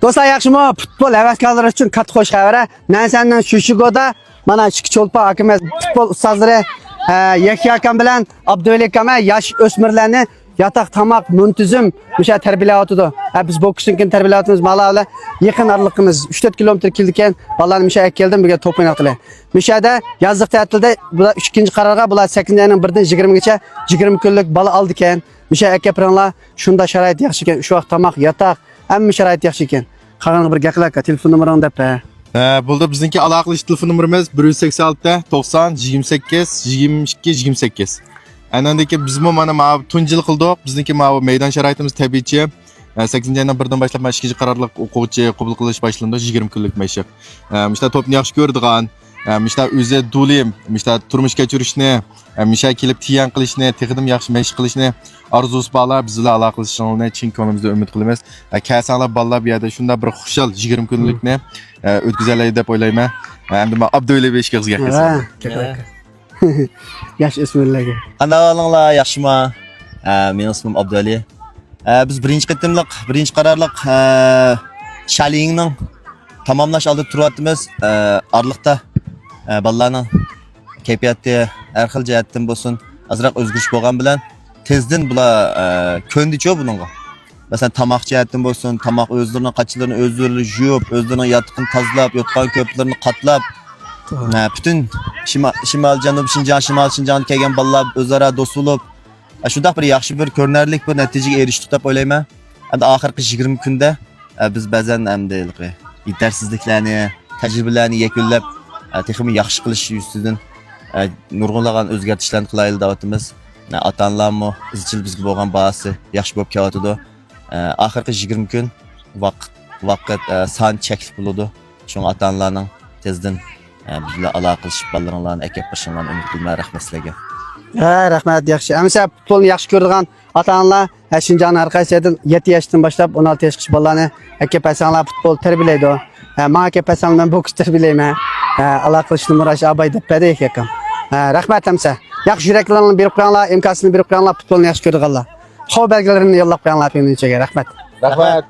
Dostlar yaxshimi? Futbol havaskorlari uchun katta xo'sh xabar. Men senden shu go'da mana Ishki Cho'lpa akamiz futbol ustozlari Yakki akam bilan Abduvali akam yosh o'smirlarni yataq tamoq muntizim o'sha tarbiyalayotdi. Biz boksingni tarbiyalayotimiz Malavla yaqin araliqimiz 3-4 kilometr keldikan, bolalarni misha keldim birga to'p o'ynaydilar. Mishada yozliq ta'tilda bular 3-chi qarorga bular 8-ayning 1dan 20gacha 20 kunlik bola oldi ekan. Misha aka bilanlar shunda sharoit yaxshi ekan, shu vaqt tamoq, yataq, hamma sharoit yaxshi ekan. Qolgan bir gaplarga telefon nomerini deb. Burada bizimki aloqalash telefon nomerimiz 186 90 28 22 28. Anandaki biz mana tunjil qildik. Bizniki maydon sharoitimiz tabiiychi. 8-aydan 1dan boshlab 2-chi qarorliq o'quvchi qabul qilish boshlandi 20 kunlik mashq. Mishta to'pni yaxshi ko'rdigan, mishta o'zi dulim, mishta turmush kechirishni, misha kelib tiyan qilishni, texnikum yaxshi mashq qilishni arzusi borlar bizlar aloqalashishni chin ko'nglimizda umid qilamiz. Kasanlar bolalar bu yerda shunda bir xushal 20 kunlikni o'tkazalay deb o'ylayman. Endi men Abduvali Beshkazga kelsam. Yaş o'smirlarga. Qanday yaxshimi? Mening ismim Abduvali. Biz birinchi qitimliq, birinchi qarorliq Shalingning tamomlash oldi turyapmiz. Arliqda bolalarning kayfiyati har xil jihatdan bo'lsin, azroq o'zgarish bo'lgan bilan tezdan bular ko'ndicho buningga. Masalan, tamoq jihatdan bo'lsin, tamoq o'zlarining qachalarini o'zlari yuvib, o'zlarining yotiqini tozalab, yotgan ko'plarini qatlab, bütün Şimal Janub Şinjan, Şimal Şinjan'dan kelgan bolalar o'zaro do'st bo'lib, shunday bir yaxshi bir ko'rinarli bir natijaga erishdik deb o'ylayman. Endi oxirgi 20 kunda biz ba'zan hamda yetersizliklarni, tajribalarni yakunlab, texnik yaxshi qilish ustidan nurg'unlagan o'zgartishlarni qilaylik deyapmiz. Ota-onalarmi izchil bizga bo'lgan bahsi yaxshi bo'lib kelyapti. Oxirgi 20 kun vaqt son cheklik bo'ladi. Shunga ota-onalarning tezdan bizlar aloqalashib bolalarni akab birishinglarni umid qilmayman. Rahmat sizlarga. Rahmat yaxshi. Amsa futbolni yaxshi ko'radigan ota-onalar Shinjan har qaysidan 7 yoshdan boshlab 16 yoshgacha bolalarni akab pasanglar futbol tarbiyalaydi. Men akab pasangdan boks tarbiyalayman. Aloqalashishni Murash abay deb badi ekan. Rahmat amsa. Yaxshi yuraklarni berib qo'yinglar, imkoniyatni berib qo'yinglar, futbolni yaxshi ko'radiganlar. Xo'p belgilarini yo'llab qo'yinglar menimcha. Rahmat. Rahmat.